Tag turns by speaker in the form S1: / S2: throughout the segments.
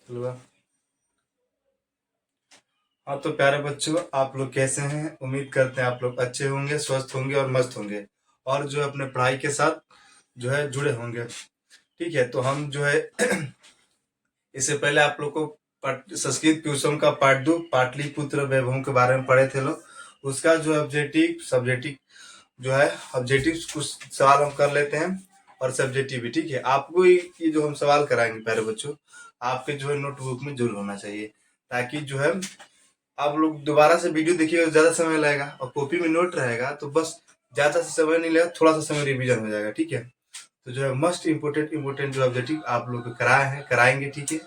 S1: Hello. हाँ तो प्यारे बच्चों, आप लोग कैसे हैं? उम्मीद करते हैं आप लोग अच्छे होंगे, स्वस्थ होंगे और मस्त होंगे, और जो है अपने पढ़ाई के साथ जो है जुड़े होंगे। ठीक है, तो हम जो है इससे पहले आप लोग को संस्कृत ट्यूशन का पार्ट 2 पाटलिपुत्र वैभव के बारे में पढ़े थे लोग। उसका जो ऑब्जेक्टिव सब्जेक्टिव जो है ऑब्जेक्टिव कुछ सवाल हम कर लेते हैं और सब्जेक्टिव भी। ठीक है, आपको ये जो हम सवाल कराएंगे प्यारे बच्चों, आपके जो है नोटबुक में जरूर होना चाहिए, ताकि जो है आप लोग दोबारा से वीडियो देखिएगा तो ज्यादा समय लगेगा, और कॉपी में नोट रहेगा तो बस ज्यादा से समय नहीं लगेगा, थोड़ा सा समय रिवीजन हो जाएगा। ठीक है, तो जो है मस्ट इम्पोर्टेंट जो ऑब्जेक्टिव आप लोग को कराए हैं कराएंगे। ठीक है,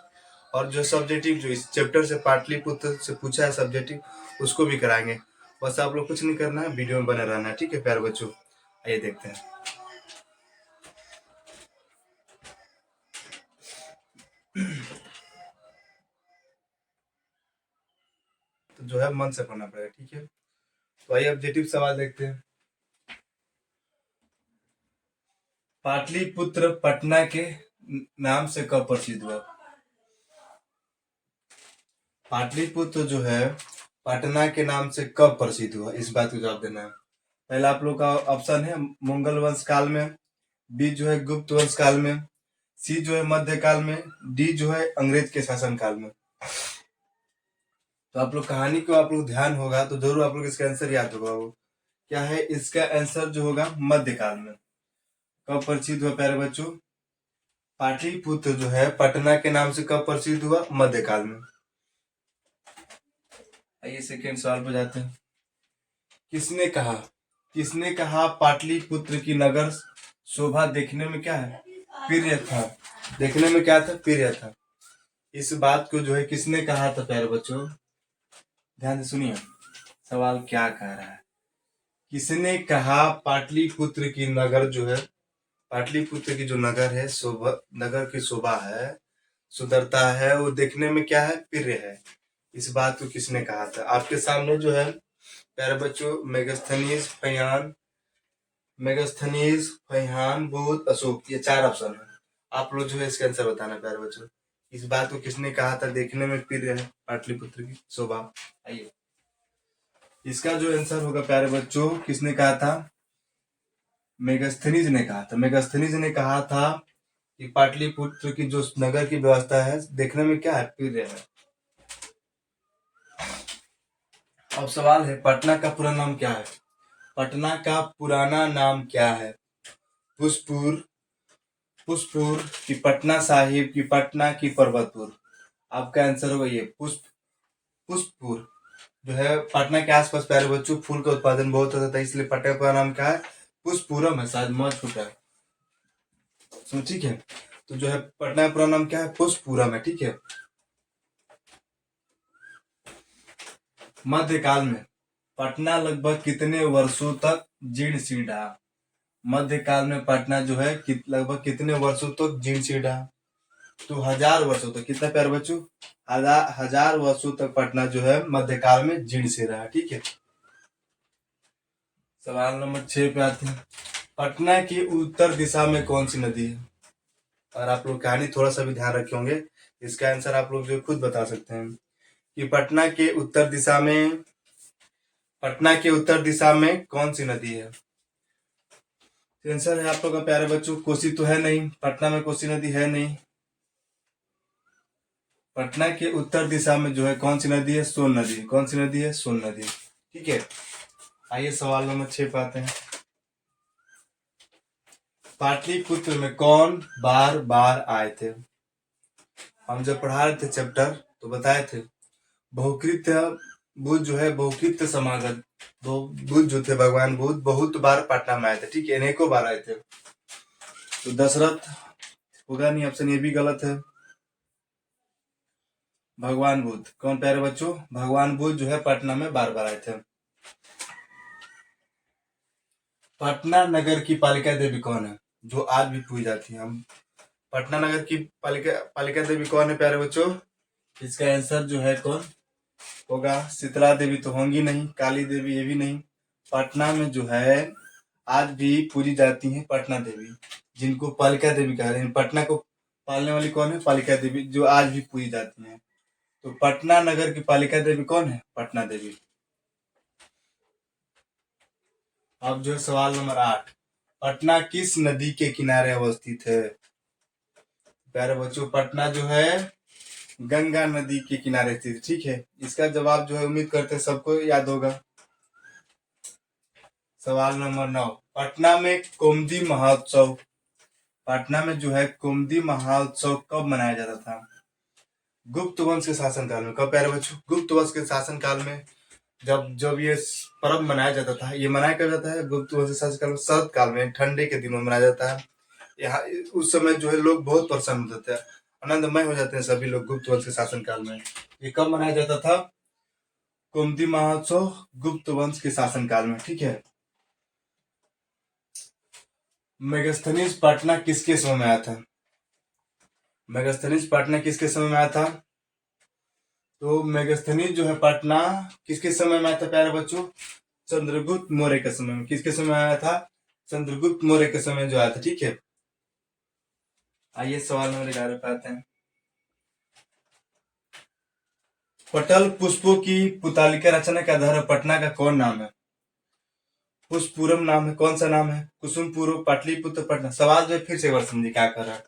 S1: और जो सब्जेक्टिव जो इस चैप्टर से पाटलिपुत्र से पूछा है सब्जेक्टिव उसको भी कराएंगे। बस आप लोग कुछ नहीं करना है, वीडियो में बने रहना है। ठीक है प्यारे बच्चों, आइए देखते हैं। तो जो है मन से पढ़ना पड़ेगा। ठीक है, तो आइए ऑब्जेक्टिव सवाल देखते हैं। पाटलिपुत्र पटना के नाम से कब प्रसिद्ध हुआ? पाटलिपुत्र जो है पटना के नाम से कब प्रसिद्ध हुआ, इस बात को जवाब देना है। पहला आप लोग का ऑप्शन है मुगल वंश काल में, बी जो है गुप्त वंश काल में, सी जो है मध्यकाल में, डी जो है अंग्रेज के शासन काल में। तो आप लोग कहानी को आप लोग ध्यान होगा तो जरूर आप लोग इसका आंसर याद होगा। वो क्या है? इसका आंसर जो होगा मध्यकाल में। कब प्रसिद्ध हुआ प्यारे बच्चों? पाटलिपुत्र जो है पटना के नाम से कब प्रसिद्ध हुआ? मध्यकाल में। आइए सेकेंड सवाल पर जाते हैं। किसने कहा पाटलिपुत्र की नगर शोभा देखने में क्या है? प्रिय था। देखने में क्या था? प्रिय था। इस बात को जो है किसने कहा था प्यारे बच्चों? ध्यान से सुनिए, सवाल क्या कह रहा है। किसने कहा पाटलिपुत्र की नगर जो है, पाटलिपुत्र की जो नगर है शोभा, नगर की शोभा है, सुंदरता है, वो देखने में क्या है? प्रिय है। इस बात को किसने कहा था? आपके सामने जो है प्यारे बच्चों मेगास्थनीज, फैहान, बुध, अशोक, ये 4 ऑप्शन है। आप लोग जो है इसका आंसर बताना प्यारे बच्चों। इस बात को किसने कहा था देखने में प्रिय है पाटलिपुत्र की शोभा? आइए, इसका जो आंसर होगा प्यारे बच्चों, किसने कहा था? मेगास्थनीज ने कहा था। मेगास्थनीज ने कहा था कि पाटलिपुत्र की जो नगर की व्यवस्था है देखने में क्या है? प्रिय है। अब सवाल है पटना का पूरा नाम क्या है? पटना का पुराना नाम क्या है? पुष्पुर, पुष्पुर की पटना साहिब की पटना की पर्वतपुर? आपका आंसर होगा ये पुष्पुर। जो है पटना के आसपास प्यारे बच्चों फूल का उत्पादन बहुत होता था, इसलिए पटना का नाम क्या है? पुष्पुरम है, शायद मत छूटा है। ठीक है, तो जो है पटना का पूरा नाम क्या है? पुष्पुरम है। ठीक है, मध्यकाल में पटना लगभग कितने वर्षों तक जीर्ण शीर्ण रहा? मध्यकाल में पटना जो है लगभग कितने वर्षों तक जीर्ण शीर्ण रहा? तो 1000 वर्षों तक। कितना प्यारे बच्चों? 1000 वर्षों तक पटना जो है मध्यकाल में जीर्ण शीर्ण रहा। ठीक है, सवाल नंबर 6 पे आते हैं। पटना की उत्तर दिशा में कौन सी नदी है? और आप लोग कहानी थोड़ा सा भी ध्यान रखे होंगे, इसका आंसर आप लोग जो खुद बता सकते हैं कि पटना के उत्तर दिशा में कौन सी नदी है? आंसर है आप लोग का प्यारे बच्चों, कोसी तो है नहीं, पटना में कोसी नदी है नहीं। पटना के उत्तर दिशा में जो है कौन सी नदी है? सोन नदी। कौन सी नदी है? सोन नदी। ठीक है, आइए सवाल नंबर 6 पे आते हैं। पाटलिपुत्र में कौन बार बार आए थे? हम जब पढ़ा रहे थे चैप्टर तो बताए थे बहुकृत्य बुद्ध जो है बहुकृत्य समागत, बुद्ध जो थे भगवान बुद्ध बहुत बार पटना में आए थे। ठीक है, अनेकों बार आए थे। तो दशरथ होगा नहीं, ऑप्शन ये भी गलत है। भगवान बुद्ध कौन प्यारे बच्चों? भगवान बुद्ध जो है पटना में बार बार आए थे। पटना नगर की पालिका देवी कौन है जो आज भी पूजी जाती है? हम पटना नगर की पालिका देवी कौन है प्यारे बच्चों? इसका आंसर जो है कौन होगा? शीतला देवी तो होंगी नहीं, काली देवी ये भी नहीं। पटना में जो है आज भी पूजी जाती है पटना देवी, जिनको पालिका देवी कह रहे हैं। पटना को पालने वाली कौन है? पालिका देवी, जो आज भी पूजी जाती है। तो पटना नगर की पालिका देवी कौन है? पटना देवी। अब जो है सवाल नंबर 8, पटना किस नदी के किनारे अवस्थित है? प्यारे बच्चों, पटना जो है गंगा नदी के किनारे स्थित, ठीक है। इसका जवाब जो है उम्मीद करते हैं सबको याद होगा। सवाल नंबर 9, पटना में कुमुदी महोत्सव, पटना में जो है कुमुदी महोत्सव कब मनाया जाता था? गुप्त वंश के शासनकाल में। कब प्यारे बच्चों? गुप्त वंश के शासनकाल में। जब जब ये पर्व मनाया जाता था, ये मनाया कब जाता है? गुप्त वंश के शासनकाल में, शरद काल में, ठंडे के दिनों में मनाया जाता है। यहाँ उस समय जो है लोग बहुत प्रसन्न होते थे, आनंदमय हो जाते हैं सभी लोग गुप्त वंश के शासनकाल में। ये कब मनाया जाता था? कुमुदी महोत्सव गुप्त वंश के शासनकाल में, ठीक है। मेगास्थनीज पटना किसके समय में आया था? मेगास्थनीज पटना किसके समय में आया था? तो मेगास्थनीज जो है पटना किसके समय में आया था प्यारे बच्चों? चंद्रगुप्त मौर्य के समय में। किसके समय आया था? चंद्रगुप्त मौर्य के समय जो आया था, ठीक है। आइए सवाल नंबर 11 पे आते हैं। पटल पुष्पों की पुतालिका रचना के आधार पर पटना का कौन नाम है? पुष्पपुरम नाम है। कौन सा नाम है? कुसुमपुर, पाटलिपुत्र, पटना। सवाल जो है फिर से एक बार समझिए क्या कर रहा है।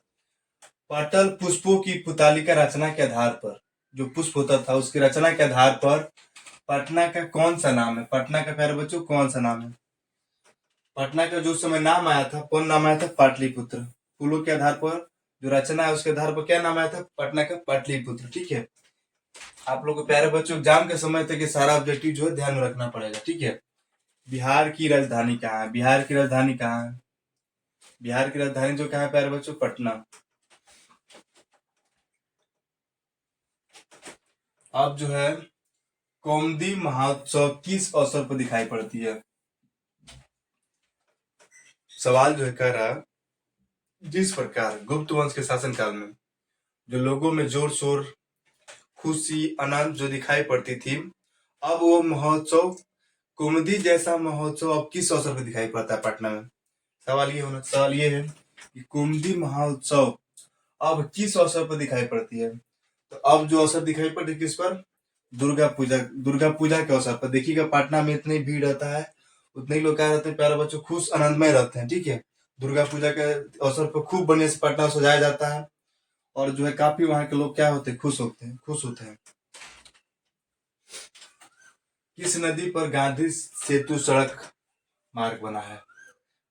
S1: पटल पुष्पों की पुतालिका रचना के आधार पर, जो पुष्प होता था उसकी रचना के आधार पर पटना का कौन सा नाम है? पटना का प्यारे बच्चों कौन सा नाम है? पटना का जो समय नाम आया था, कौन नाम आया था? पाटलिपुत्र। फूलों के आधार पर जो रचना है उसके आधार पर क्या नाम आया था? पटना का पाटलिपुत्र, ठीक है। आप लोग को प्यारे बच्चों एग्जाम के समय तक ये सारा ऑब्जेक्टिव जो है ध्यान में रखना पड़ेगा, ठीक है। बिहार की राजधानी कहाँ है? बिहार की राजधानी कहाँ है? बिहार की राजधानी जो कहाँ है प्यारे बच्चों? पटना। अब जो है कुमुदी महोत्सव किस अवसर पर दिखाई पड़ती है? सवाल जो है कह रहा है, जिस प्रकार गुप्त वंश के शासनकाल में जो लोगों में जोर शोर, खुशी, आनंद जो दिखाई पड़ती थी, अब वो महोत्सव, कुमुदी जैसा महोत्सव अब किस अवसर पर दिखाई पड़ता है पटना में? सवाल ये है कि कुमुदी महोत्सव अब किस अवसर पर दिखाई पड़ती है? तो अब जो अवसर दिखाई पड़ती है किस पर? दुर्गा पूजा। दुर्गा पूजा के अवसर पर देखिएगा पटना में इतनी भीड़ रहता है, उतने ही लोग क्या रहते हैं प्यारे बच्चों? खुश आनंदमय रहते हैं, ठीक है। दुर्गा पूजा के अवसर पर खूब बढ़िया से पटना सजाया जाता है और जो है काफी वहां के लोग क्या होते हैं? खुश होते हैं। किस नदी पर गांधी सेतु सड़क मार्ग बना है?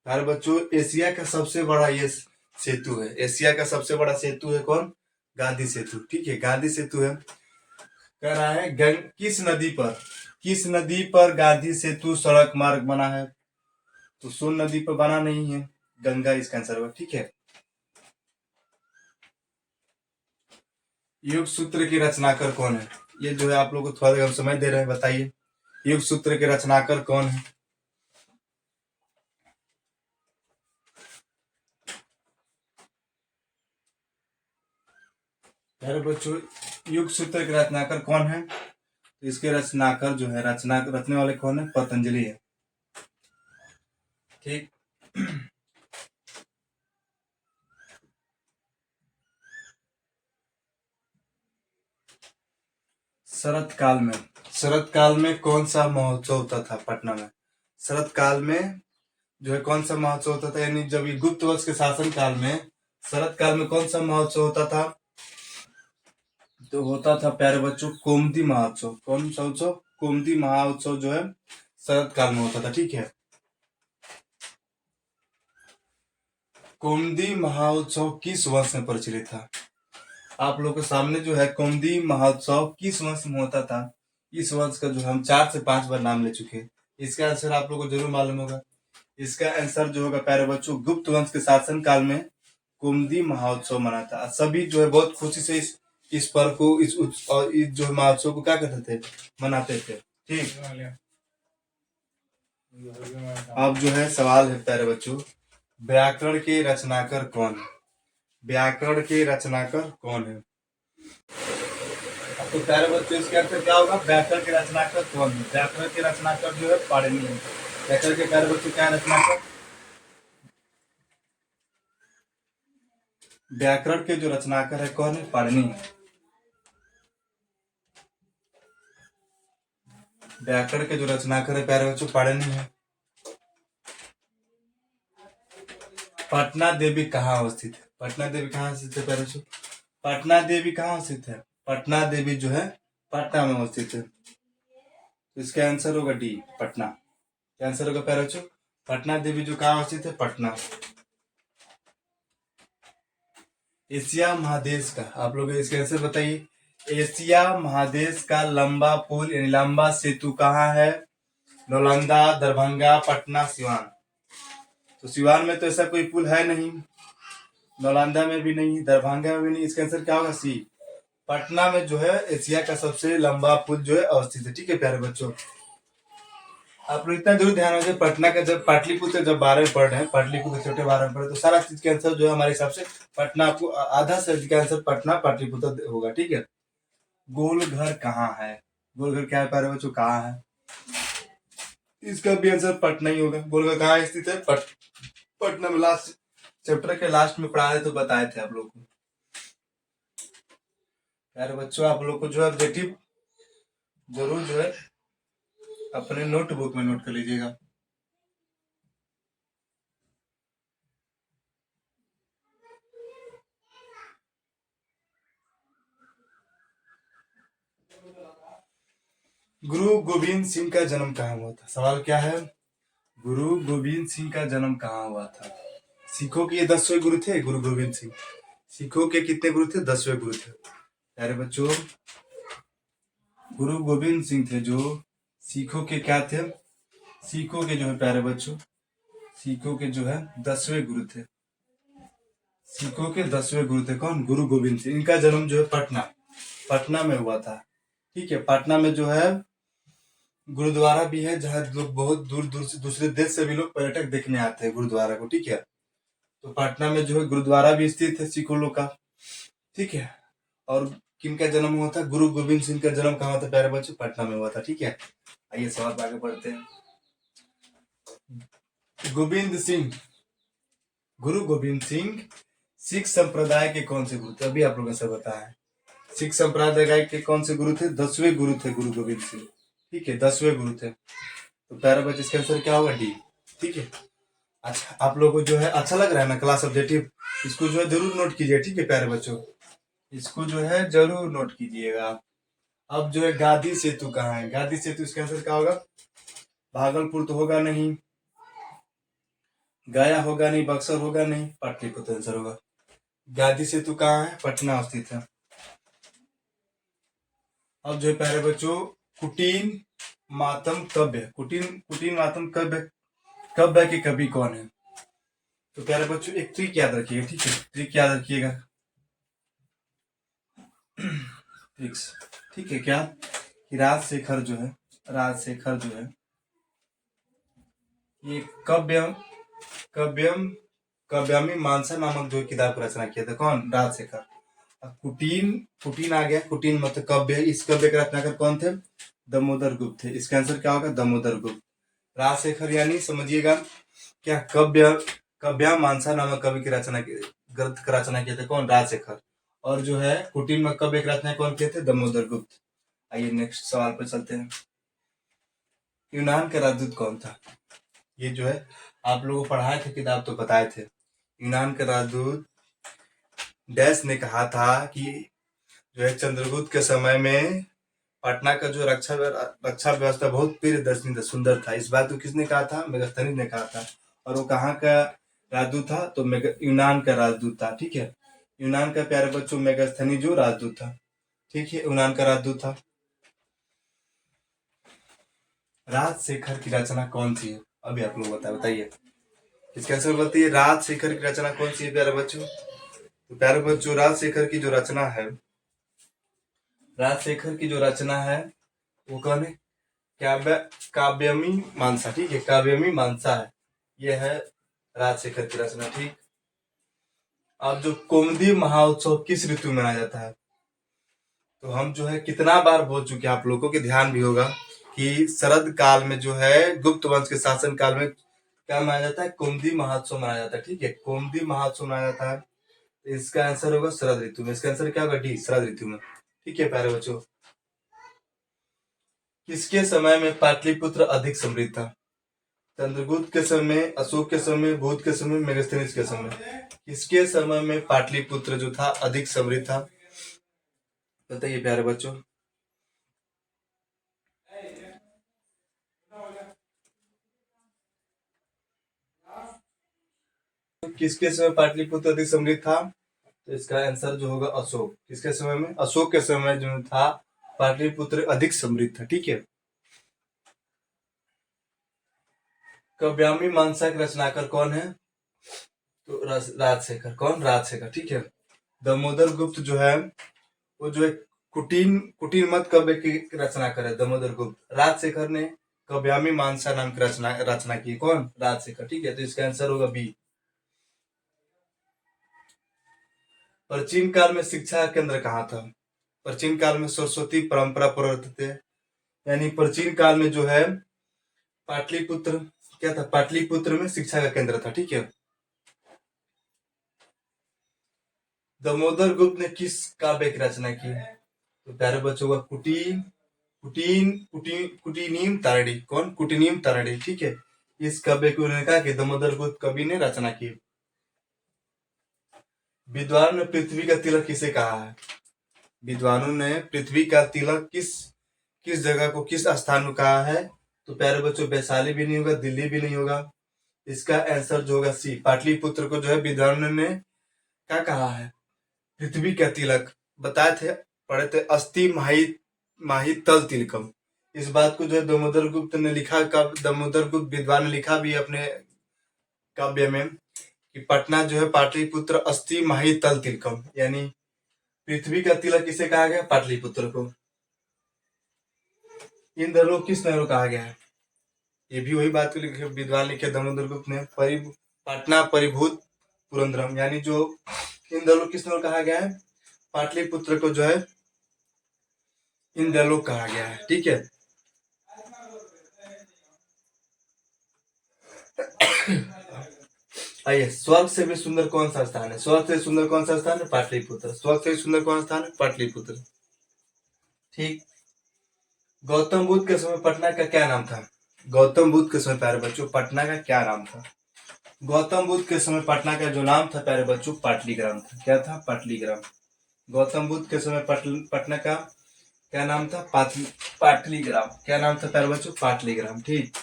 S1: प्यारे बच्चों, एशिया का सबसे बड़ा ये सेतु है। एशिया का सबसे बड़ा सेतु है कौन? गांधी सेतु, ठीक है। गांधी सेतु है। कह रहा है किस नदी पर, किस नदी पर गांधी सेतु सड़क मार्ग बना है? तो सोन नदी पर बना नहीं है, गंगा इसका आंसर होगा, ठीक है। युग सूत्र के रचनाकर कौन है? ये जो है आप लोग को थोड़ा देर हम समय दे रहे हैं, बताइए युग सूत्र के रचनाकर कौन है? प्यारे बच्चों, युग सूत्र के रचनाकर कौन है? तो इसके रचनाकर जो है, रचने वाले कौन है? पतंजलि है, ठीक। शरत काल में कौन सा महोत्सव होता था पटना में? शरत काल में जो है कौन सा महोत्सव होता था? यानी जब ये गुप्त वंश के शासन काल में शरत काल में कौन सा महोत्सव होता था? तो होता था प्यारे बच्चों कुमुदी महोत्सव। कौन सा उत्सव? कुमुदी महोत्सव जो है शरत काल में होता था, ठीक है। कुमुदी महोत्सव किस वर्ष में प्रचलित था? आप लोग के सामने जो है कुमुदी महोत्सव किस वर्ष में होता था? इस वर्ष का जो हम 4 से 5 बार नाम ले चुके हैं। इसका आंसर आप लोग को जरूर मालूम होगा। इसका आंसर जो होगा प्यारे बच्चों, गुप्त वंश के शासन काल में कुमुदी महोत्सव मना था। सभी जो है बहुत खुशी से इस पर्व को, इस जो महोत्सव को क्या करते थे? मनाते थे, ठीक। अब जो है सवाल है प्यारे बच्चों, व्याकरण के रचनाकर कौन है? व्याकरण के रचनाकर कौन है? तो प्यारे बच्चों इसके अर्थ क्या होगा? व्याकरण के रचनाकर कौन है? व्याकरण के रचनाकर जो है पाणिनि है। व्याकरण के प्यारे बच्चों क्या रचनाकर? व्याकरण के जो रचनाकार है कौन है? पाणिनि। व्याकरण के जो रचनाकार है प्यारे बच्चों पाणिनि है। पटना देवी कहाँ अवस्थित है? पटना देवी कहाँ स्थित है प्यारे बच्चों? पटना देवी कहाँ स्थित है? पटना देवी जो है पटना में अवस्थित है। तो इसका आंसर होगा डी, पटना। क्या आंसर होगा प्यारे बच्चों? पटना देवी जो कहाँ अवस्थित है? पटना। एशिया महादेश का, आप लोग इसका आंसर बताइए। एशिया महादेश का लंबा पुल यानी लंबा सेतु कहाँ है? नालंदा, दरभंगा, पटना, सिवान। तो सिवान में तो ऐसा कोई पुल है नहीं, नालंदा में भी नहीं, दरभंगा में भी नहीं। इसका आंसर क्या होगा? सी, पटना में जो है एशिया का सबसे लंबा पुल जो है अवस्थित है। ठीक है प्यारे बच्चों, आप लोग इतना जरूर ध्यान रखिए, पटना का जब पाटलिपुत्र जब 12 में पढ़ रहे हैं, पाटलिपुत्र छोटे 12 में पढ़े, तो सारा चीज के आंसर जो है हमारे हिसाब से पटना, आपको आधा से अधिक आंसर पटना पाटलिपुत्र होगा। ठीक है। गोलघर कहाँ है? गोलघर क्या है प्यारे बच्चों? कहाँ है? इसका भी आंसर पटना ही होगा। गोलघर कहाँ स्थित है? पटना में। लास्ट चैप्टर के लास्ट में पढ़ाए तो बताए थे आप लोग को। प्यारे बच्चों, आप लोग को जो है ऑब्जेक्टिव जरूर जो है अपने नोटबुक में नोट कर लीजिएगा। गुरु गोविंद सिंह का जन्म कहाँ हुआ था? सवाल क्या है? गुरु गोविंद सिंह का जन्म कहाँ हुआ था? सिखों के ये 10वें गुरु थे गुरु गोविंद सिंह। सिखों के कितने गुरु थे? 10वें गुरु थे। प्यारे बच्चों, गुरु गोविंद सिंह थे जो सिखों के क्या थे? सिखों के जो है प्यारे बच्चों, सिखों के जो है 10वें गुरु थे। सिखों के 10वें गुरु थे कौन? गुरु गोविंद सिंह। इनका जन्म जो है पटना में हुआ था। ठीक है। पटना में जो है गुरुद्वारा भी है, जहाँ लोग बहुत दूर दूर से, दूसरे देश से भी लोग पर्यटक देखने आते हैं गुरुद्वारा को। ठीक है। तो पटना में जो है गुरुद्वारा भी स्थित है सिखों लोग का। ठीक है। और किनका जन्म हुआ था? गुरु गोविंद सिंह का जन्म कहाँ हुआ था प्यारे बच्चों? पटना में हुआ था। ठीक है। आइए सवाल पे आगे बढ़ते हैं। गोविंद सिंह, गुरु गोविंद सिंह सिख संप्रदाय के कौन से गुरु थे? अभी आप लोगों से बताया। सिख संप्रदाय के कौन से गुरु थे? 10वें गुरु थे गुरु गोविंद सिंह। ठीक है, 10वें गुरु थे। तो प्यारे बच्चे, इसका आंसर क्या होगा? डी। ठीक है। अच्छा, आप लोगों को जो है अच्छा लग रहा है ना क्लास ऑब्जेक्टिव? इसको जो है जरूर नोट कीजिए। ठीक है प्यारे बच्चों, इसको जो है जरूर नोट कीजिएगा। अब जो है गांधी सेतु कहाँ है? गांधी सेतु, इसका आंसर क्या होगा? भागलपुर तो होगा नहीं, गया होगा नहीं, बक्सर होगा नहीं, पाटलिपुत्र आंसर होगा। गांधी सेतु कहाँ है? पटना स्थित है। अब जो है प्यारे बच्चों, कुटीन मातम कव्य, कुटीन मातम कव्य के कवि कौन है? तो प्यारे बच्चों, एक ट्रिक याद रखिएगा। ठीक है, ट्रिक याद रखिएगा। ट्रिक्स, ठीक है क्या? कि राजशेखर जो है ये कव्यमी मानसा नामक जो किताब की रचना किया था कौन? राजशेखर। कुटीन आ गया, कुटीन मतलब कव्य। इस कव्य के रचनाकार कौन थे? दामोदर गुप्त थे। इसका आंसर क्या होगा? दामोदर गुप्त। राजशेखर यानी समझिएगा क्या, कव्य मानसा नामक कवि की ग्रंथ की रचना किए थे कौन? राजशेखर। और जो है कुटीन में कव्य की रचना कौन किए थे? दामोदर गुप्त। आइए नेक्स्ट सवाल पर चलते हैं। यूनान का राजदूत कौन था? ये जो है आप लोगों को पढ़ाए थे, किताब तो बताए थे। यूनान का राजदूत डैश ने कहा था कि जो है चंद्रगुप्त के समय में पटना का जो रक्षा व्यवस्था बहुत प्रियदर्शनी सुंदर था। इस बात को किसने कहा था? मेगास्थनीज ने कहा था। और वो कहाँ का राजदूत था? तो यूनान का राजदूत था। ठीक है, यूनान का प्यारे बच्चों मेगास्थनीज जो राजदूत था। ठीक है, यूनान का राजदूत था। राजशेखर की रचना कौन सी है? अभी आप लोग बताइए। इसका आंसर बताइए। राजशेखर की रचना कौन सी है प्यारे बच्चों? तो प्यारे बच्चों, राजशेखर की जो रचना है, राजशेखर की जो रचना है वो कौन है? काव्यमी मानसा। ठीक है, काव्यमी मानसा है, यह है राजशेखर की रचना। ठीक। अब जो कौमुदी महोत्सव किस ऋतु में मनाया जाता है? तो हम जो है कितना बार बोल चुके हैं, आप लोगों के ध्यान भी होगा कि शरद काल में जो है गुप्त वंश के शासन काल में क्या मनाया जाता है? कौमुदी महोत्सव मनाया जाता है। ठीक है, कौमुदी महोत्सव मनाया जाता है। इसका आंसर होगा शरद ऋतु में। इसका आंसर क्या होगा? डी, शरद ऋतु में। ठीक है प्यारे बच्चों, किसके समय में पाटलिपुत्र अधिक समृद्ध था? चंद्रगुप्त के समय, अशोक के समय, बुध के समय, मेगास्थनीज के समय। किसके समय में पाटलिपुत्र जो था अधिक समृद्ध था? बताइए प्यारे बच्चों। किसके समय पाटलिपुत्र अधिक समृद्ध था? तो इसका आंसर जो होगा अशोक। किसके समय में? अशोक के समय जो था पाटलिपुत्र अधिक समृद्ध था। ठीक है। काव्यामी मानसा के रचनाकार कौन है? तो राजशेखर। कौन? राजशेखर। ठीक है। दामोदर गुप्त जो है वो जो है कुटीन कुटीन मत काव्य की रचना करे दामोदर गुप्त। राजशेखर ने काव्यामी मानसा नाम की रचना की। कौन? राजशेखर। ठीक है। तो इसका आंसर होगा बी। प्राचीन काल में शिक्षा का केंद्र कहाँ था? प्राचीन काल में सरस्वती परंपरा प्रवर्तित थे। यानी प्राचीन काल में जो है पाटलिपुत्र क्या था? पाटलिपुत्र में शिक्षा का केंद्र था। ठीक है। दामोदर गुप्त ने किस काव्य की रचना की? तो प्यारे बच्चों का कुटीन कुटीन कुटीन कुटीनीम तारणी। कौन? कुटीनीम तारणी। ठीक है। इस काव्य को उन्होंने कहा कि दामोदर गुप्त कवि ने रचना की। विद्वान ने पृथ्वी का तिलक किसे कहा है? विद्वानों ने पृथ्वी का तिलक किस किस जगह को, किस स्थान को कहा है? तो प्यारे बच्चों वैशाली भी नहीं होगा, दिल्ली भी नहीं होगा। इसका आंसर जो होगा सी, पाटलिपुत्र को जो है विद्वानों ने क्या कहा है? पृथ्वी का तिलक। बताए थे, पढ़े थे, अस्ति माही माही तल तिलकम। इस बात को जो है दामोदर गुप्त ने लिखा। कब? दामोदर गुप्त विद्वान ने लिखा भी अपने काव्य में कि पटना जो है पाटलिपुत्र अस्ति माही तल तिलकम, यानी पृथ्वी का तिलक किसे कहा गया? पाटलिपुत्र को। इन दोनों किस नगर को कहा गया है? ये भी वही बात को लिखे विद्वान लिखे दामोदर गुप्त ने। पटना परिभूत पुरंदरम, यानी जो इन दोनों किस नगर कहा गया है? पाटलिपुत्र को जो है इन दोनों कहा गया है। ठीक है। आइए, स्वर्ग से भी सुंदर कौन सा स्थान है? स्वर्ग से सुंदर कौन सा स्थान है? पाटलिपुत्र। स्वर्ग से सुंदर कौन सा स्थान है? पाटलिपुत्र। ठीक। गौतम बुद्ध के समय पटना का क्या नाम था? गौतम बुद्ध के समय प्यारे बच्चों पटना का क्या नाम था? गौतम बुद्ध के समय पटना का जो नाम था प्यारे बच्चों पाटलीग्राम था। क्या था? पाटलीग्राम। गौतम बुद्ध के समय पटना का क्या नाम था? पाटलीग्राम। क्या नाम था प्यारे बच्चों? पाटलीग्राम। ठीक।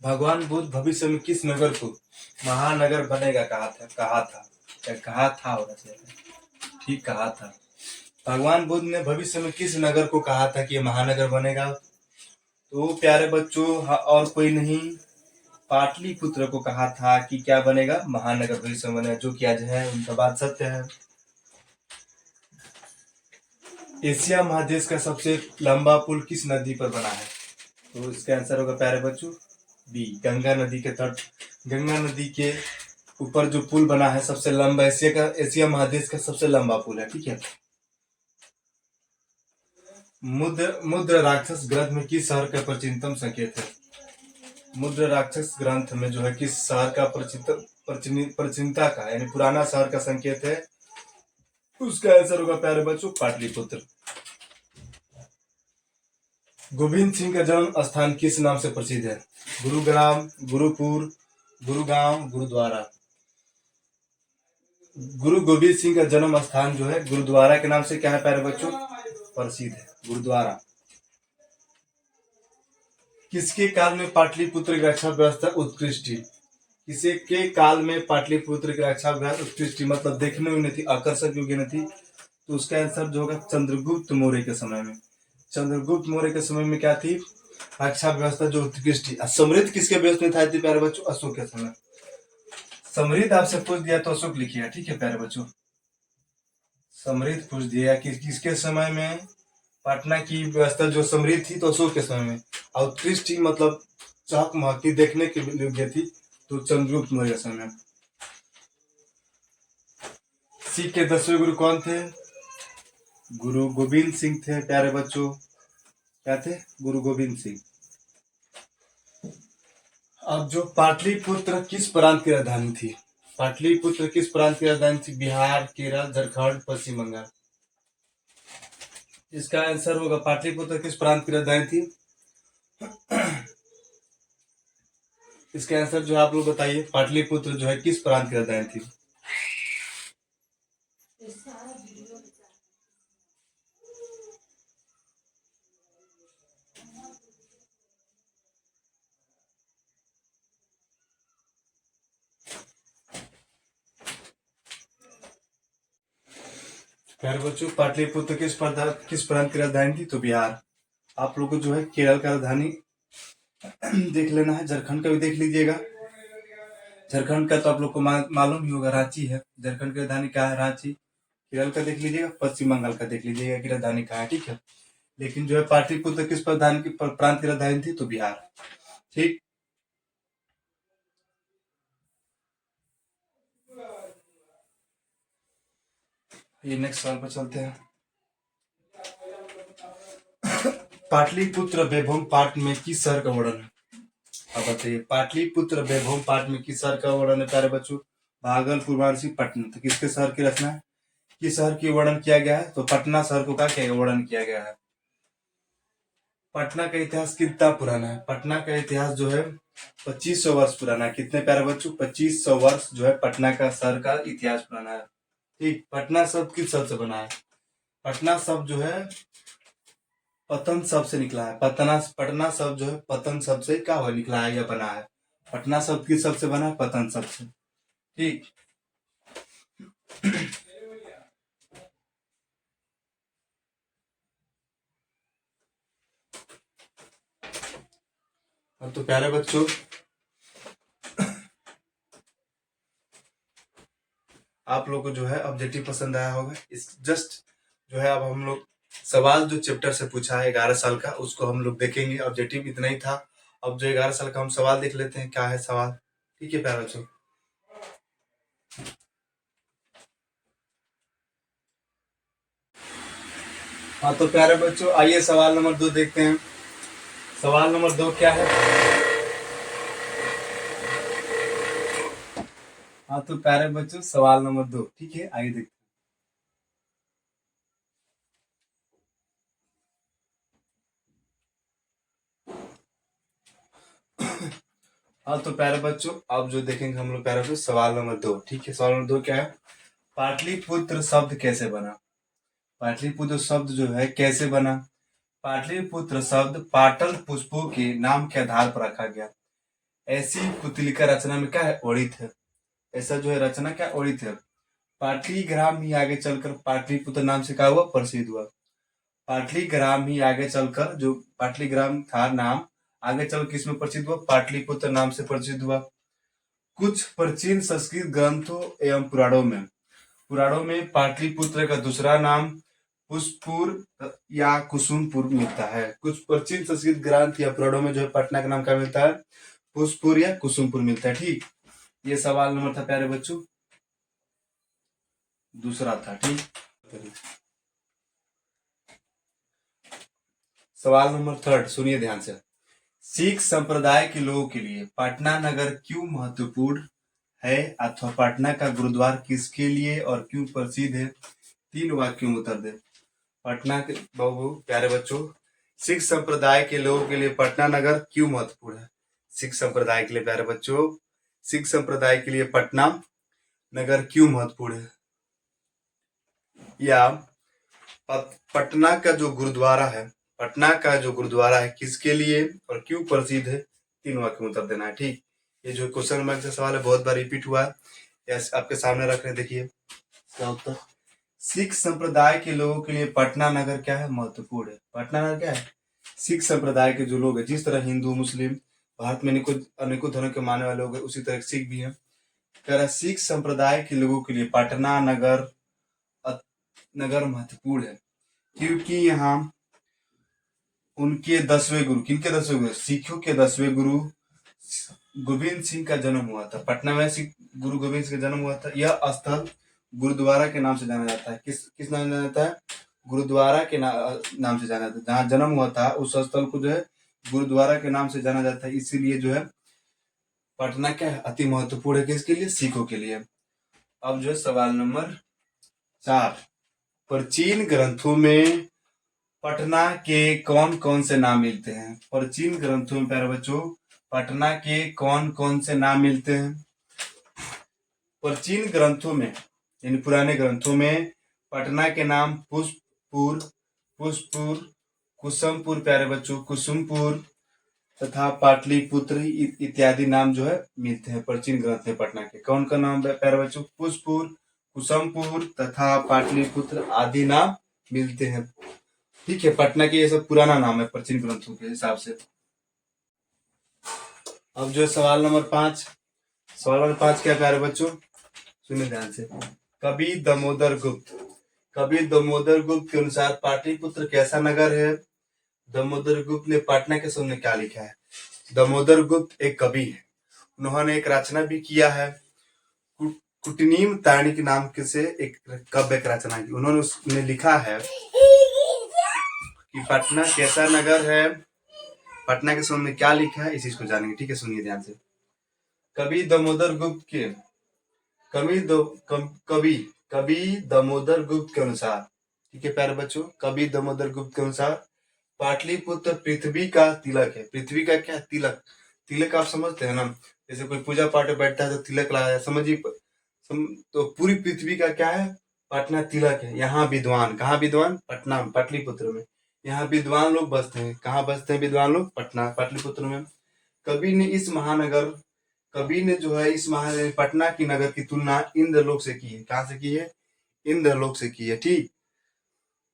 S1: भगवान बुद्ध भविष्य में किस नगर को महानगर बनेगा कहा था? कहा था होना चाहिए। ठीक, कहा था। भगवान बुद्ध ने भविष्य में किस नगर को कहा था कि ये महानगर बनेगा? तो प्यारे बच्चों और कोई नहीं, पाटलिपुत्र को कहा था कि क्या बनेगा? महानगर भविष्य में बनेगा, जो कि आज है। उनका बात सत्य है। एशिया महादेश का सबसे लंबा पुल किस नदी पर बना है? तो इसका आंसर होगा प्यारे बच्चों बी, गंगा नदी के तट। गंगा नदी के ऊपर जो पुल बना है सबसे लंबा, एशिया महादेश का सबसे लंबा पुल है। ठीक है। मुद्र राक्षस ग्रंथ में किस शहर का प्राचीनतम संकेत है? मुद्र राक्षस ग्रंथ में जो है किस शहर का प्राचीनता का, यानी पुराना शहर का संकेत है? उसका आंसर होगा प्यारे बच्चों पाटलिपुत्र। गोविंद सिंह का जन्म स्थान किस नाम से प्रसिद्ध है? गुरुग्राम, गुरुपुर, गुरुगांव, गुरुद्वारा। गुरु गोविंद सिंह का जन्म स्थान जो है गुरुद्वारा के नाम से क्या है प्यारे बच्चों? प्रसिद्ध है, गुरुद्वारा। किसके काल में पाटलिपुत्र की रक्षा व्यवस्था उत्कृष्ट थी? किसी के काल में पाटलिपुत्र की रक्षा व्यवस्था उत्कृष्ट थी, मतलब देखने में नहीं थी, आकर्षक योग्य नहीं थी? तो उसका आंसर जो होगा चंद्रगुप्त मौर्य के समय में। चंद्रगुप्त मौर्य के समय में क्या थी? रक्षा व्यवस्था जो उत्कृष्ट थी। समृद्ध किसके बेस में था प्यारे बच्चों? अशोक के समय। समृद्ध आपसे पूछ दिया तो अशोक लिखिएगा। ठीक है प्यारे बच्चों, समृद्ध पूछ दिया कि किसके समय में पटना की व्यवस्था जो समृद्ध थी, तो अशोक के समय में। और उत्कृष्ट थी मतलब चौक महकी देखने के योग्य थी, तो चंद्रगुप्त मौर्य के समय। सिख के 10वें गुरु कौन थे? गुरु गोविंद सिंह थे प्यारे बच्चों। क्या थे? गुरु गोविंद सिंह। अब जो पाटलिपुत्र किस प्रांत की राजधानी थी? पाटलिपुत्र किस प्रांत की राजधानी थी? बिहार, केरल, झारखंड, पश्चिम बंगाल। इसका आंसर होगा पाटलिपुत्र किस प्रांत की राजधानी थी? इसका आंसर जो आप लोग बताइए, पाटलिपुत्र जो है किस प्रांत की राजधानी थी? प्यारे बच्चों, पाटलिपुत्र किस प्रांत की राजधानी थी? तो बिहार। आप लोग को जो है केरल का राजधानी देख लेना है, झारखंड का भी देख लीजिएगा। झारखंड का तो आप लोग को मालूम ही होगा, रांची है। झारखंड की राजधानी क्या है? रांची। केरल का देख लीजिएगा, पश्चिम बंगाल का देख लीजिएगा कि राजधानी कहाँ है, ठीक है। लेकिन जो है पाटलिपुत्र किस प्रांत की राजधानी थी? तो बिहार, ठीक। ये नेक्स्ट सवाल पर चलते हैं। पाटलिपुत्र वैभव पाठ में किस शहर का वर्णन है? अब बताइए, पाटलिपुत्र वैभव पाठ में किस शहर का वर्णन है प्यारे बच्चों? भागलपुर, वाराणसी, पटना। तो किसके शहर की रचना है? किस शहर की वर्णन किया गया है? तो पटना शहर को क्या वर्णन किया गया है? पटना का इतिहास कितना पुराना है? पटना का इतिहास जो है 2500 वर्ष पुराना है। कितने प्यारे बच्चों? 2500 वर्ष जो है पटना का शहर का इतिहास पुराना है, ठीक। पटना शब्द किस शब्द से बना है? पटना शब्द जो है पतन शब्द से निकला है। पटना शब्द जो है पतन शब्द से क्या हुआ, निकला है या बना है? पटना शब्द किस शब्द से बना है? पतन शब्द से, ठीक। अब तो प्यारे बच्चों, आप लोग को जो है ऑब्जेक्टिव पसंद आया होगा। इस जस्ट जो है अब हम लोग सवाल जो चैप्टर से पूछा है 11 साल का, उसको हम लोग देखेंगे। ऑब्जेक्टिव इतना ही था। अब जो 11 साल का हम सवाल देख लेते हैं, क्या है सवाल, ठीक है प्यारे बच्चों। हाँ तो प्यारे बच्चों, आइए सवाल नंबर 2 देखते हैं। सवाल नंबर 2 क्या है? हाँ तो प्यारे बच्चों, सवाल नंबर 2, ठीक है, आइए देखते हैं। हाँ तो प्यारे बच्चों, अब जो देखेंगे हम लोग प्यारे बच्चों, सवाल नंबर 2, ठीक है। सवाल नंबर 2 क्या है? पाटलिपुत्र शब्द कैसे बना? पाटलिपुत्र शब्द जो है कैसे बना? पाटलिपुत्र शब्द पाटल पुष्पों के नाम के आधार पर रखा गया। ऐसी पुतलिका रचना में क्या है? ओडित है। ऐसा जो है रचना क्या ओडित है। पाटलीग्राम ही आगे चलकर पाटलिपुत्र नाम से क्या हुआ? प्रसिद्ध हुआ। पाटलीग्राम ही आगे चलकर, जो पाटलीग्राम था नाम, आगे चल किस में प्रसिद्ध हुआ? पाटलिपुत्र नाम से प्रसिद्ध हुआ। कुछ प्राचीन संस्कृत ग्रंथों एवं पुराणों में पाटलिपुत्र का दूसरा नाम पुष्पुर या कुसुमपुर मिलता है। कुछ प्राचीन संस्कृत ग्रंथ या पुराणों में जो है पटना का नाम क्या मिलता है? पुष्पुर या कुसुमपुर मिलता है, ठीक। ये सवाल नंबर था प्यारे बच्चों, दूसरा था, ठीक। सवाल नंबर 3 सुनिए ध्यान से। सिख संप्रदाय के लोगों के लिए पटना नगर क्यों महत्वपूर्ण है, अथवा पटना का गुरुद्वार किसके लिए और क्यों प्रसिद्ध है? 3 वाक्यों में उत्तर दे। पटना के बाबू प्यारे बच्चों, सिख संप्रदाय के लोगों के लिए पटना नगर क्यों महत्वपूर्ण है? सिख संप्रदाय के लिए प्यारे बच्चों, सिख संप्रदाय के लिए पटना नगर क्यों महत्वपूर्ण है? या पटना का जो गुरुद्वारा है, पटना का जो गुरुद्वारा है किसके लिए और क्यों प्रसिद्ध है? 3 वाक्य में उत्तर देना है, ठीक। ये जो क्वेश्चन मार्क से सवाल है, बहुत बार रिपीट हुआ है, आपके सामने रख रहे, देखिए इसका उत्तर। सिख संप्रदाय के लोगों के लिए पटना नगर क्या है? महत्वपूर्ण है। पटना नगर क्या है? सिख संप्रदाय के जो लोग हैं, जिस तरह हिंदू मुस्लिम भारत में अनेकों धर्म के मानने वाले लोग हैं, उसी तरह सिख भी हैं। कह रहा सिख संप्रदाय के लोगों के लिए पटना नगर महत्वपूर्ण है क्योंकि यहाँ उनके 10वें गुरु, किनके 10वें गुरु? सिखों के 10वें गुरु गोविंद सिंह का जन्म हुआ था। पटना में सिख गुरु गोविंद सिंह का जन्म हुआ था। यह स्थल गुरुद्वारा के नाम से जाना जाता है। किस नाम से जाना जाता है? गुरुद्वारा के नाम से जाना जाता है। जहाँ जन्म हुआ था उस स्थल को जो है गुरुद्वारा के नाम से जाना जाता है। इसीलिए जो है पढ़ना क्या है, अति महत्वपूर्ण है किसके लिए, सिखों के लिए। अब जो है सवाल नंबर 4, प्राचीन ग्रंथों में पटना के कौन कौन से नाम मिलते हैं। प्राचीन ग्रंथों में प्यारे बच्चों पटना के कौन कौन से नाम मिलते हैं। प्राचीन ग्रंथों में यानी पुराने ग्रंथों में पटना के नाम पुष्पपुर, पुष्पपुर, कुसुमपुर प्यारे बच्चों, कुसुमपुर तथा पाटलिपुत्र इत्यादि नाम जो है मिलते हैं प्राचीन ग्रंथ में पटना के। कौन का नाम प्यारे बच्चों, पुष्पपुर, कुसुमपुर तथा पाटलिपुत्र आदि नाम मिलते हैं। ठीक है, पटना के ये सब पुराना नाम है प्राचीन ग्रंथों के हिसाब से। अब जो है सवाल नंबर 5, सवाल नंबर 5 क्या प्यारे बच्चों, सुनिए ध्यान से। कवि दामोदर गुप्त, कवि दामोदर गुप्त के अनुसार पाटलिपुत्र कैसा नगर है। दामोदर गुप्त ने पटना के सामने क्या लिखा है। दामोदर गुप्त एक कवि है, उन्होंने एक रचना भी किया है, कुटनीम ताणी के नाम के से एक काव्य की रचना की। उन्होंने उसमें लिखा है कि पटना कैसा नगर है, पटना के सामने क्या लिखा है, इस चीज को जानेंगे। ठीक है, सुनिए ध्यान से। कवि दामोदर गुप्त के कवि दामोदर गुप्त के अनुसार, ठीक है प्यारे बच्चों, कवि दामोदर गुप्त के अनुसार पाटलिपुत्र पृथ्वी का तिलक है। पृथ्वी का क्या, तिलक। तिलक आप समझते हैं ना, जैसे कोई पूजा पाठ में बैठता है तो तिलक लगाया, समझिए। तो पूरी पृथ्वी का क्या है, पटना तिलक है। यहाँ विद्वान, कहाँ विद्वान, पटना में, पाटलिपुत्र में। यहाँ विद्वान लोग बसते हैं। कहाँ बसते हैं विद्वान लोग, पटना, पाटलिपुत्र में। कवि ने इस महानगर, कवि ने जो है इस महानगर पटना की नगर की तुलना इंद्रलोक से की है। कहाँ से की है, इंद्रलोक से की है। ठीक,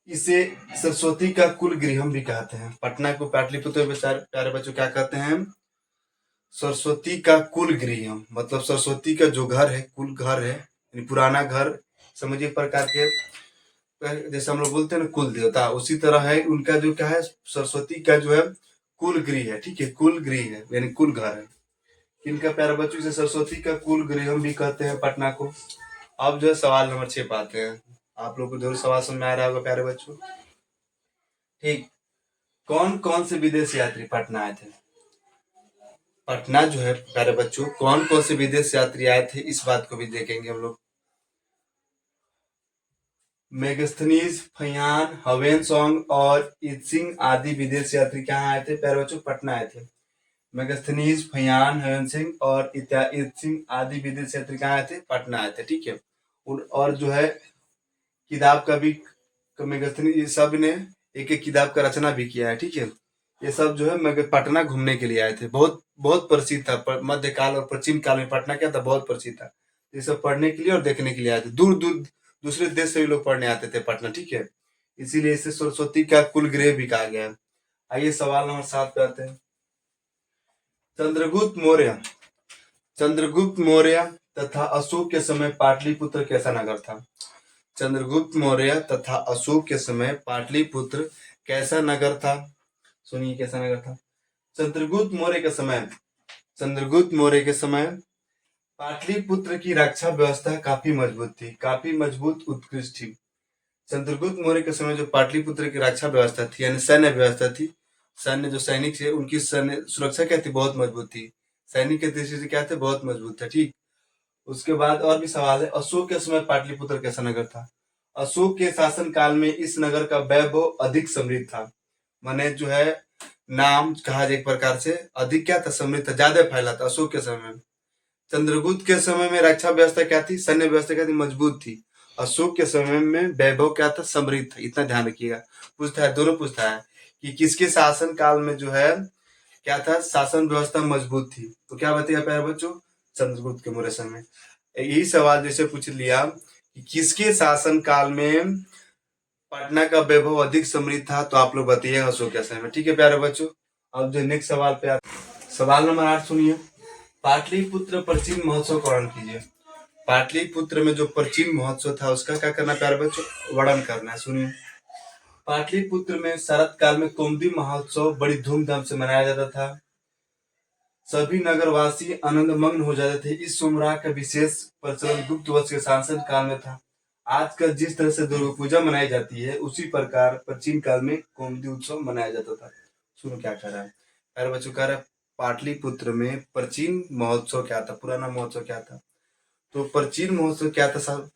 S1: इसे सरस्वती का कुल गृहम भी कहते हैं। पटना को पाटलिपुत्र में प्यारे बच्चों क्या कहते हैं, सरस्वती का कुल गृहम, मतलब सरस्वती का जो घर है, कुल घर है, यानी पुराना घर, समझिए प्रकार के, जैसे हम लोग बोलते हैं ना कुल देवता, उसी तरह है उनका जो क्या है, सरस्वती का जो है कुल गृह है। ठीक है, कुल गृह है यानी कुल घर है। इनका प्यारे बच्चों से सरस्वती का कुल गृहम भी कहते हैं पटना को। अब जो है सवाल नंबर 6 पाते हैं। आप लोग को जरूर सवाल समझ में आ रहा होगा प्यारे बच्चों। ठीक, कौन कौन से विदेशी यात्री पटना आए थे। पटना जो है प्यारे बच्चों कौन कौन से विदेश यात्री आए थे, इस बात को भी देखेंगे हम लोग। मेगास्थनीज, फयान, हवेनसोंग और इत्सिंग आदि विदेश यात्री कहाँ आए थे प्यारे बच्चों, पटना आए थे। मेगास्थनीज, फयान, हवेनसिंह और इत्सिंग आदि विदेश यात्री कहाँ आए थे, पटना आए थे। ठीक है, और जो है किताब का भी मेगास्थनीज सब ने एक एक किताब का रचना भी किया है। ठीक है, ये सब जो है पटना घूमने के लिए आए थे। बहुत बहुत प्रसिद्ध था, मध्यकाल और प्राचीन काल में पटना क्या था, बहुत प्रसिद्ध था। ये सब पढ़ने के लिए और देखने के लिए आए थे। दूर दूर दूसरे देश से भी लोग पढ़ने आते थे पटना। ठीक है, इसीलिए इसे सरस्वती का कुल गृह भी कहा गया है। आइए सवाल नंबर 7 पे आते हैं। चंद्रगुप्त मौर्य, चंद्रगुप्त मौर्य तथा अशोक के समय पाटलिपुत्र कैसा नगर था। चंद्रगुप्त मौर्य तथा अशोक के समय पाटलिपुत्र कैसा नगर था, सुनिए कैसा नगर था। चंद्रगुप्त मौर्य के समय, चंद्रगुप्त मौर्य के समय पाटलिपुत्र की रक्षा व्यवस्था काफी मजबूत थी, काफी मजबूत उत्कृष्ट थी। चंद्रगुप्त मौर्य के समय जो पाटलिपुत्र की रक्षा व्यवस्था थी यानी सैन्य व्यवस्था थी, सैन्य जो सैनिक थे उनकी सैन्य सुरक्षा क्या थी, बहुत मजबूत थी। सैनिक के दृष्टि से क्या थे, बहुत मजबूत था। ठीक, उसके बाद और भी सवाल है। अशोक के समय पाटलिपुत्र कैसा नगर था। अशोक के शासन काल में इस नगर का वैभव अधिक समृद्ध था। माने जो है नाम कहा जाए एक प्रकार से अधिक क्या था, समृद्ध था, ज्यादा फैला था अशोक के समय में। चंद्रगुप्त के समय में रक्षा व्यवस्था क्या थी, सैन्य व्यवस्था क्या थी, मजबूत थी। अशोक के समय में वैभव क्या था, समृद्ध था। इतना ध्यान रखिएगा, पूछता है, दोनों पूछता है कि किसके शासन काल में जो है क्या था, शासन व्यवस्था मजबूत थी। तो क्या बताइए प्यारे बच्चों, चंद्रगुप्त के मौर्य समय। यही सवाल जैसे पूछ लिया कि किसके शासन काल में पटना का वैभव अधिक समृद्ध था, तो आप लोग बताइए अशोक के समय में। ठीक है प्यारे बच्चों, अब जो नेक्स्ट सवाल पे सवाल नंबर 8 सुनिए। पाटलिपुत्र प्राचीन महोत्सव का वर्णन कीजिए। पाटलिपुत्र में जो प्राचीन महोत्सव था उसका क्या करना प्यारे बच्चों, वर्णन करना है। सुनिए, पाटलिपुत्र में शरद काल में कुमुदी महोत्सव बड़ी धूमधाम से मनाया जाता था। सभी नगरवासी आनंदमग्न हो जाते थे। इस सोमवार का विशेष प्रचलन गुप्त वंश के शासन काल में था। आजकल जिस तरह से दुर्गा पूजा मनाई जाती है उसी प्रकार प्राचीन काल में कुमुदी उत्सव मनाया जाता था। सुनो क्या कह रहा है प्यारे बच्चों, कह रहा है पाटलिपुत्र में प्राचीन महोत्सव क्या था, पुराना महोत्सव क्या था? तो प्राचीन महोत्सव क्या था साहब?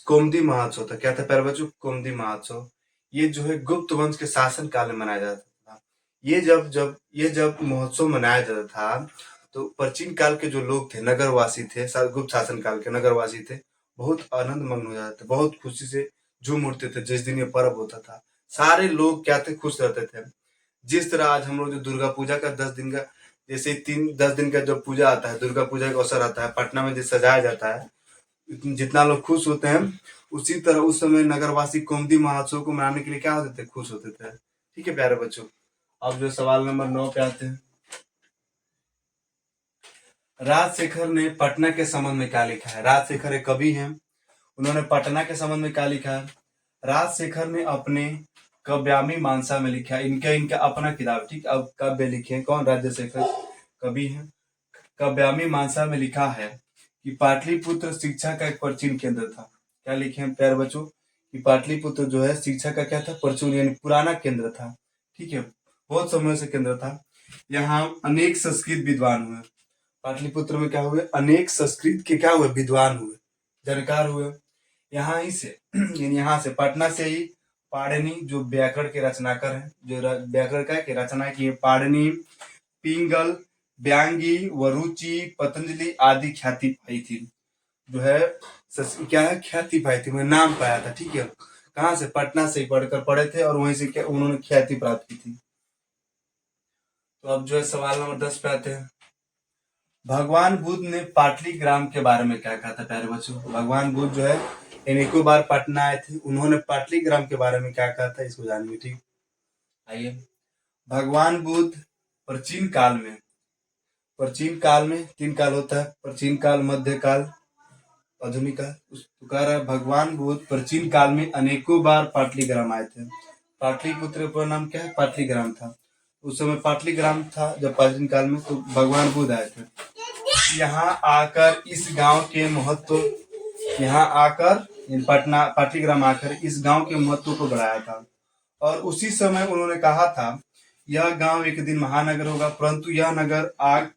S1: कौमुदी महोत्सव था। क्या था प्यारे बच्चों? कौमुदी महोत्सव। ये जो है गुप्त वंश के शासन काल में मनाया जाता था। ये जब महोत्सव मनाया जाता था, तो प्राचीन काल के जो लोग थे, नगरवासी थे, गुप्त शासन काल के नगरवासी थे, बहुत आनंद मग्न हो जाते थे, बहुत खुशी से झूम उठते थे जिस दिन ये पर्व होता था। सारे लोग क्या थे? खुश रहते थे। जिस तरह आज हम लोग जो दुर्गा पूजा का 10 दिन का, जैसे 10 दिन का जब पूजा आता है, दुर्गा पूजा का अवसर आता है, पटना में जो सजाया जाता है, जितना लोग खुश होते हैं, उसी तरह उस समय नगरवासी कौमुदी महोत्सव को मनाने के लिए क्या होते थे? खुश होते थे। ठीक है प्यारे बच्चों, अब जो सवाल नंबर 9 पे आते हैं। राजशेखर ने पटना के संबंध में क्या लिखा है? राजशेखर एक कवि हैं, उन्होंने पटना के संबंध में क्या लिखा है? राजशेखर ने अपने काव्यामी मानसा में लिखा है, इनका अपना किताब, ठीक, अब काव्य लिखे हैं। कौन? राजशेखर कवि हैं। काव्यामी मानसा में लिखा है कि पाटलिपुत्र शिक्षा का एक प्राचीन केंद्र था। क्या लिखे हैं प्यारे बच्चों? कि पाटलिपुत्र जो है शिक्षा का क्या था? प्राचीन यानी पुराना केंद्र था। ठीक है, बहुत समय से केंद्र था। यहाँ अनेक संस्कृत विद्वान हुए। पाटलिपुत्र में क्या हुए? अनेक संस्कृत के क्या हुए? विद्वान हुए, जानकार हुए। यहाँ ही से यहाँ से पटना से ही पाणिनि जो व्याकरण के रचनाकर हैं, जो व्याकरण का की रचना की है, पाणिनि, पिंगल, व्यांगी, वरुचि, पतंजलि आदि ख्याति पाई थी। जो है क्या है? ख्याति पाई थी, मैं नाम पाया था। ठीक है, कहाँ से? पटना से ही पढ़कर पढ़े थे और वहीं से क्या उन्होंने ख्याति प्राप्त की थी। तो अब जो है सवाल नंबर 10 पे आते हैं। भगवान बुद्ध ने पाटलिग्राम के बारे में क्या कहा था प्यारे बच्चों? भगवान बुद्ध जो है अनेकों बार पटना आए थे, उन्होंने पाटलिग्राम के बारे में क्या कहा था, इसको जानिए। ठीक, आइए। भगवान बुद्ध प्राचीन काल में 3 काल होता है, प्राचीन काल, मध्य काल, आधुनिक काल। तो कह रहा है भगवान बुद्ध प्राचीन काल में अनेकों बार पाटलिग्राम आए थे। पाटलिपुत्र का नाम क्या है? पाटलिग्राम था। उस समय पाटलिग्राम था जब प्राचीन काल में, तो भगवान बुद्ध आए थे। यहाँ आकर इस गांव के महत्व, पाटलिग्राम आकर इस गांव के महत्व को बढ़ाया था। और उसी समय उन्होंने कहा था यह गांव एक दिन महानगर होगा, परंतु यह नगर आग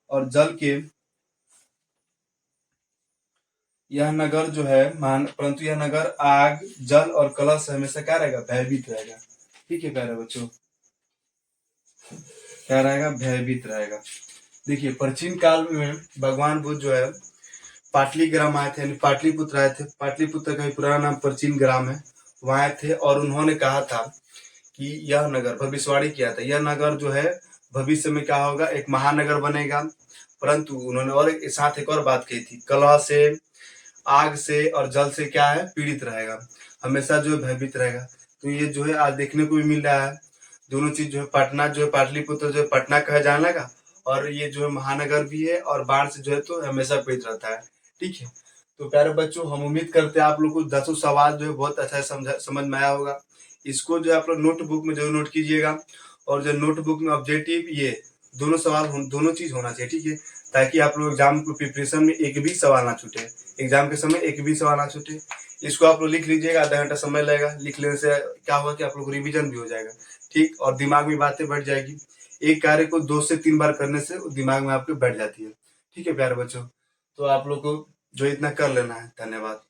S1: और जल के यह नगर जो है परंतु यह नगर आग, जल और कलह से हमेशा क्या रहेगा? भयभीत रहेगा। ठीक है प्यारे बच्चों, क्या रहेगा? भयभीत रहेगा। देखिए प्राचीन काल में भगवान बुद्ध जो है पाटलिग्राम आए थे, यानी पाटलिपुत्र आए थे। पाटलिपुत्र का पुराना नाम प्राचीन ग्राम है, वहां आए थे और उन्होंने कहा था कि यह नगर, भविष्यवाणी किया था, यह नगर जो है भविष्य में क्या होगा? एक महानगर बनेगा। परंतु उन्होंने और साथ एक और बात कही थी, कलह से, आग से और जल से क्या है? पीड़ित रहेगा, हमेशा जो है भयभीत रहेगा। तो ये जो है आज देखने को भी मिल रहा है। दोनों चीज जो है, पटना जो है, पाटलिपुत्र जो है पटना कहा जाने लगा, और ये जो है महानगर भी है, और बाढ़ से जो है तो हमेशा पीड़ित रहता है। ठीक है, तो प्यारे बच्चों, हम उम्मीद करते हैं आप लोग को 10 सवाल जो है बहुत अच्छा समझ में आया होगा। इसको जो है आप लोग नोटबुक में जरूर नोट कीजिएगा, और जो नोटबुक में ऑब्जेक्टिव ये दोनों सवाल दोनों चीज होना चाहिए। ठीक है, ताकि आप लोग एग्जाम को प्रिपरेशन में एक भी सवाल ना छूटे, एग्जाम के समय एक भी सवाल ना छूटे। इसको आप लोग लिख लीजिएगा, आधा घंटा समय लगेगा। लिख लेने से क्या होगा कि आप लोग रिविजन भी हो जाएगा, ठीक, और दिमाग में बातें बैठ जाएगी। एक कार्य को 2 से 3 बार करने से दिमाग में आपके बैठ जाती है। ठीक है प्यारे बच्चों, तो आप लोग को जो इतना कर लेना है। धन्यवाद।